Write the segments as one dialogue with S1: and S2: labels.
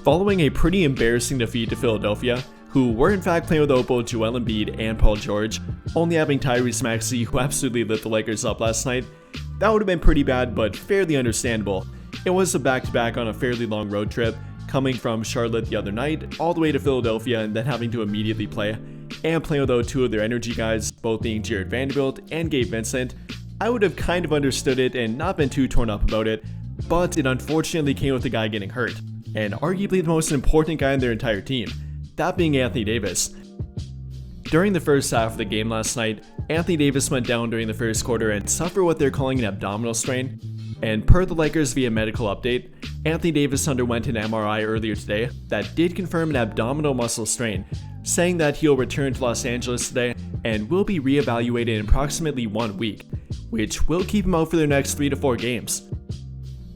S1: Following a pretty embarrassing defeat to Philadelphia, who were in fact playing without both Joel Embiid and Paul George, only having Tyrese Maxey, who absolutely lit the Lakers up last night, that would have been pretty bad but fairly understandable. It was a back-to-back on a fairly long road trip, coming from Charlotte the other night, all the way to Philadelphia and then having to immediately play, and playing without two of their energy guys, both being Jared Vanderbilt and Gabe Vincent. I would have kind of understood it and not been too torn up about it, but it unfortunately came with the guy getting hurt, and arguably the most important guy in their entire team, that being Anthony Davis. During the first half of the game last night, Anthony Davis went down during the first quarter and suffered what they're calling an abdominal strain, and per the Lakers via medical update, Anthony Davis underwent an MRI earlier today that did confirm an abdominal muscle strain, saying that he'll return to Los Angeles today and will be reevaluated in approximately 1 week, which will keep him out for their next 3 to 4 games.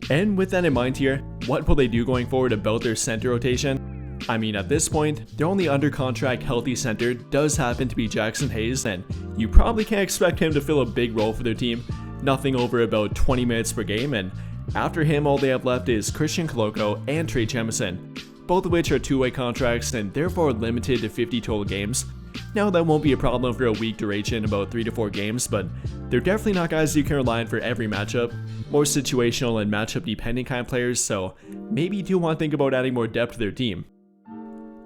S1: And with that in mind here, what will they do going forward about their center rotation? I mean, at this point, their only under contract healthy center does happen to be Jackson Hayes, and you probably can't expect him to fill a big role for their team, nothing over about 20 minutes per game, and after him all they have left is Christian Koloko and Trey Jemison, both of which are two-way contracts and therefore limited to 50 total games. Now that won't be a problem for a week duration, about 3 to 4 games, but they're definitely not guys you can rely on for every matchup, more situational and matchup dependent kind of players, so maybe you do want to think about adding more depth to their team.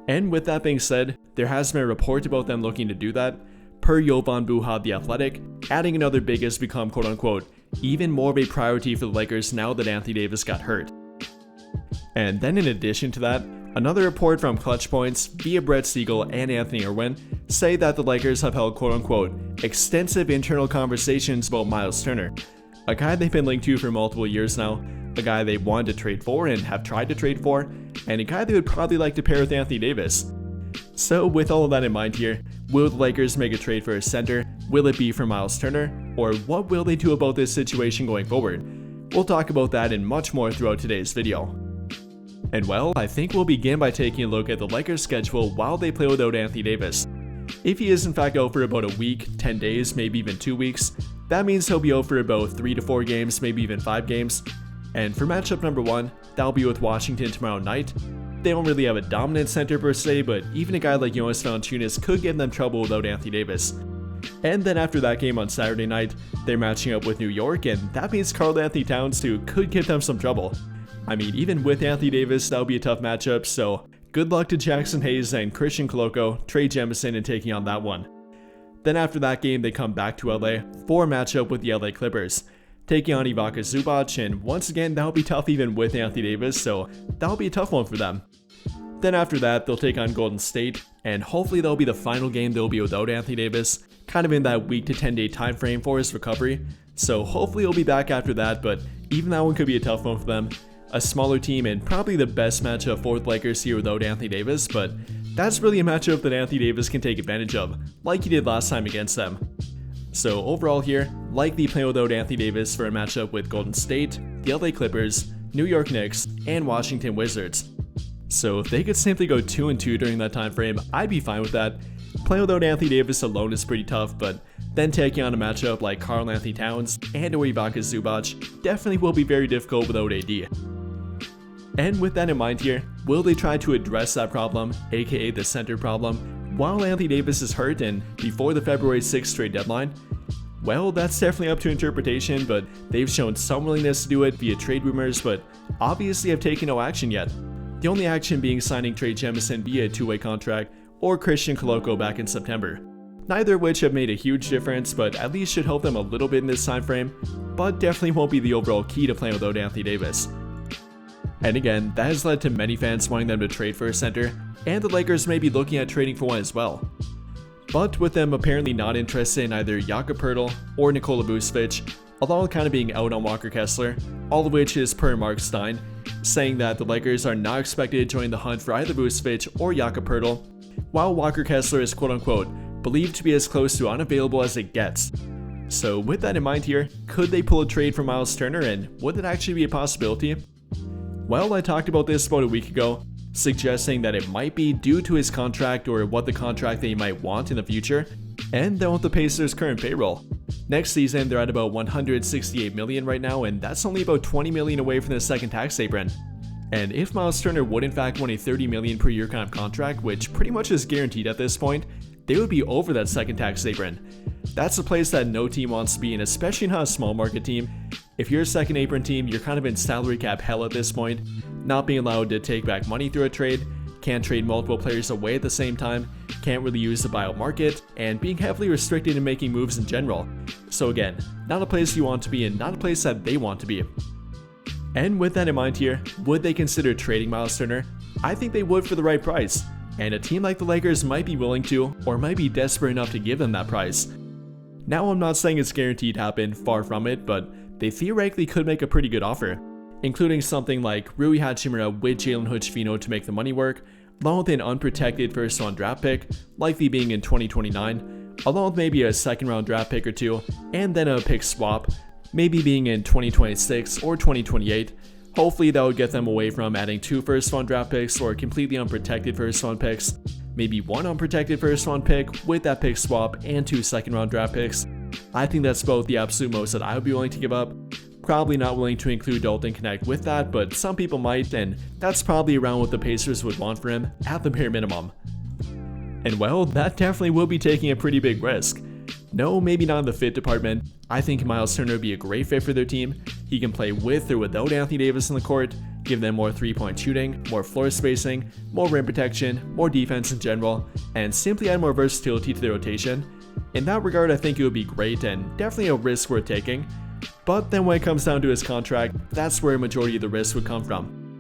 S1: And with that being said, there has been a report about them looking to do that. Per Jovan Buha The Athletic, adding another big has become quote-unquote even more of a priority for the Lakers now that Anthony Davis got hurt. And then in addition to that, another report from Clutch Points via Brett Siegel and Anthony Irwin say that the Lakers have held quote-unquote extensive internal conversations about Myles Turner, a guy they've been linked to for multiple years now, a guy they wanted to trade for and have tried to trade for, and a guy they would probably like to pair with Anthony Davis. So with all of that in mind here, will the Lakers make a trade for a center? Will it be for Myles Turner? Or what will they do about this situation going forward? We'll talk about that and much more throughout today's video. And well, I think we'll begin by taking a look at the Lakers' schedule while they play without Anthony Davis. If he is in fact out for about a week, 10 days, maybe even 2 weeks, that means he'll be out for about 3 to 4 games, maybe even 5 games. And for matchup number 1, that'll be with Washington tomorrow night. They don't really have a dominant center per se, but even a guy like Jonas Valanciunas could give them trouble without Anthony Davis. And then after that game on Saturday night, they're matching up with New York, and that means Karl Anthony Towns too could give them some trouble. I mean, even with Anthony Davis, that'll be a tough matchup, so good luck to Jackson Hayes and Christian Koloko, Trey Jemison in taking on that one. Then after that game, they come back to LA for a matchup with the LA Clippers, taking on Ivica Zubac, and once again, that'll be tough even with Anthony Davis, so that'll be a tough one for them. Then after that, they'll take on Golden State, and hopefully that'll be the final game they'll be without Anthony Davis, kind of in that week to 10 day time frame for his recovery, so hopefully he'll be back after that, but even that one could be a tough one for them. A smaller team and probably the best matchup for the Lakers here without Anthony Davis, but that's really a matchup that Anthony Davis can take advantage of, like he did last time against them. So overall here, likely playing without Anthony Davis for a matchup with Golden State, the LA Clippers, New York Knicks, and Washington Wizards. So if they could simply go 2-2 during that time frame, I'd be fine with that. Playing without Anthony Davis alone is pretty tough, but then taking on a matchup like Karl Anthony Towns and Ivica Zubac definitely will be very difficult without AD. And with that in mind here, will they try to address that problem, aka the center problem, while Anthony Davis is hurt and before the February 6th trade deadline? Well, that's definitely up to interpretation, but they've shown some willingness to do it via trade rumors, but obviously have taken no action yet. The only action being signing Trey Jemison via a two-way contract or Christian Koloko back in September. Neither of which have made a huge difference, but at least should help them a little bit in this time frame, but definitely won't be the overall key to playing without Anthony Davis. And again, that has led to many fans wanting them to trade for a center, and the Lakers may be looking at trading for one as well. But with them apparently not interested in either Jakob Poeltl or Nikola Vucevic, along kind of being out on Walker Kessler, all of which is per Mark Stein, saying that the Lakers are not expected to join the hunt for either Vucevic or Jakob Poeltl, while Walker Kessler is quote-unquote believed to be as close to unavailable as it gets. So with that in mind here, could they pull a trade for Myles Turner, and would it actually be a possibility? Well, I talked about this about a week ago, suggesting that it might be due to his contract or what the contract they might want in the future, and then with the Pacers' current payroll. Next season, they're at about $168 million right now, and that's only about $20 million away from the second tax apron. And if Myles Turner would in fact want a $30 million per year kind of contract, which pretty much is guaranteed at this point, they would be over that second tax apron. That's a place that no team wants to be in, especially not a small market team. If you're a second apron team, you're kind of in salary cap hell at this point, not being allowed to take back money through a trade, can't trade multiple players away at the same time, can't really use the buyout market, and being heavily restricted in making moves in general. So again, not a place you want to be in, not a place that they want to be. And with that in mind here, would they consider trading Myles Turner? I think they would for the right price, and a team like the Lakers might be willing to, or might be desperate enough to give them that price. Now I'm not saying it's guaranteed to happen, far from it, but they theoretically could make a pretty good offer, including something like Rui Hachimura with Jalen Hood-Schifino to make the money work, along with an unprotected first-round draft pick, likely being in 2029, along with maybe a second-round draft pick or two, and then a pick swap, maybe being in 2026 or 2028. Hopefully that would get them away from adding 2 first-round draft picks or completely unprotected first-round picks, maybe 1 unprotected first-round pick with that pick swap and 2 second-round draft picks. I think that's both the absolute most that I would be willing to give up. Probably not willing to include Dalton Connect with that, but some people might, and that's probably around what the Pacers would want for him at the bare minimum. And well, that definitely will be taking a pretty big risk. No, maybe not in the fit department. I think Myles Turner would be a great fit for their team. He can play with or without Anthony Davis in the court, give them more three-point shooting, more floor spacing, more rim protection, more defense in general, and simply add more versatility to their rotation. In that regard, I think it would be great and definitely a risk worth taking. But then when it comes down to his contract, that's where a majority of the risk would come from.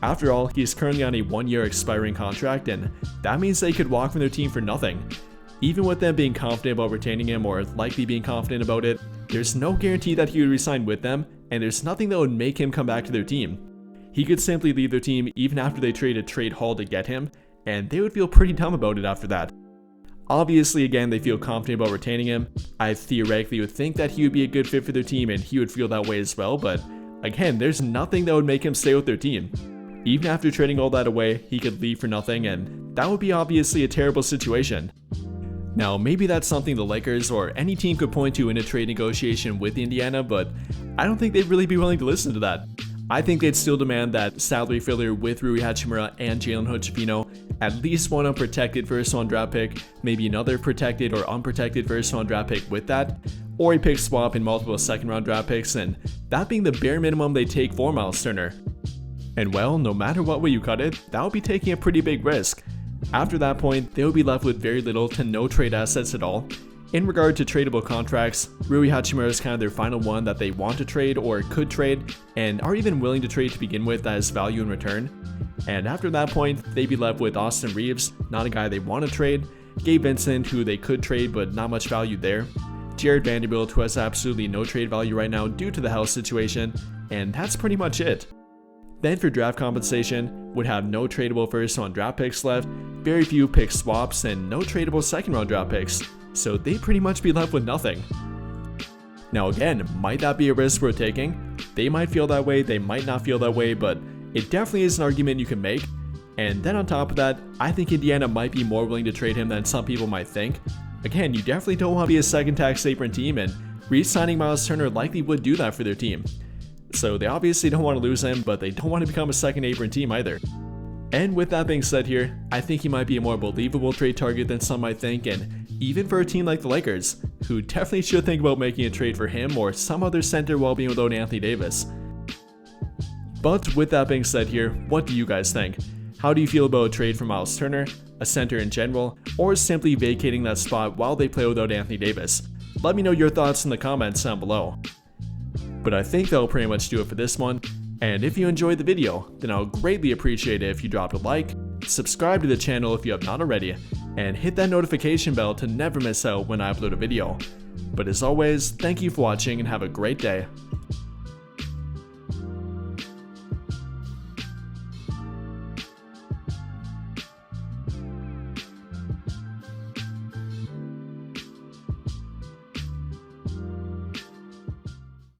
S1: After all, he's currently on a 1-year expiring contract, and that means they could walk from their team for nothing. Even with them being confident about retaining him, or likely being confident about it, there's no guarantee that he would resign with them, and there's nothing that would make him come back to their team. He could simply leave their team even after they trade a trade haul to get him, and they would feel pretty dumb about it after that. Obviously, again, they feel confident about retaining him. I theoretically would think that he would be a good fit for their team and he would feel that way as well, but again, there's nothing that would make him stay with their team. Even after trading all that away, he could leave for nothing, and that would be obviously a terrible situation. Now, maybe that's something the Lakers or any team could point to in a trade negotiation with Indiana, but I don't think they'd really be willing to listen to that. I think they'd still demand that salary filler with Rui Hachimura and Jalen Hood-Schifino, at least 1 unprotected first-round draft pick, maybe another protected or unprotected first-round draft pick with that, or a pick swap in multiple second-round draft picks, and that being the bare minimum they take for Myles Turner. And well, no matter what way you cut it, that would be taking a pretty big risk. After that point, they would be left with very little to no trade assets at all. In regard to tradable contracts, Rui Hachimura is kind of their final one that they want to trade or could trade, and are even willing to trade to begin with that has value in return. And after that point, they'd be left with Austin Reeves, not a guy they want to trade, Gabe Vincent, who they could trade but not much value there, Jared Vanderbilt, who has absolutely no trade value right now due to the health situation, and that's pretty much it. Then for draft compensation, would have no tradable first-round draft picks left, very few pick swaps, and no tradable second-round draft picks. So they'd pretty much be left with nothing. Now again, might that be a risk worth taking? They might feel that way, they might not feel that way, but it definitely is an argument you can make. And then on top of that, I think Indiana might be more willing to trade him than some people might think. Again, you definitely don't want to be a second tax apron team, and re-signing Myles Turner likely would do that for their team. So they obviously don't want to lose him, but they don't want to become a second apron team either. And with that being said here, I think he might be a more believable trade target than some might think, and even for a team like the Lakers, who definitely should think about making a trade for him or some other center while being without Anthony Davis. But with that being said here, what do you guys think? How do you feel about a trade for Myles Turner, a center in general, or simply vacating that spot while they play without Anthony Davis? Let me know your thoughts in the comments down below. But I think that'll pretty much do it for this one. And if you enjoyed the video, then I'll greatly appreciate it if you dropped a like, subscribe to the channel if you have not already, and hit that notification bell to never miss out when I upload a video. But as always, thank you for watching and have a great day.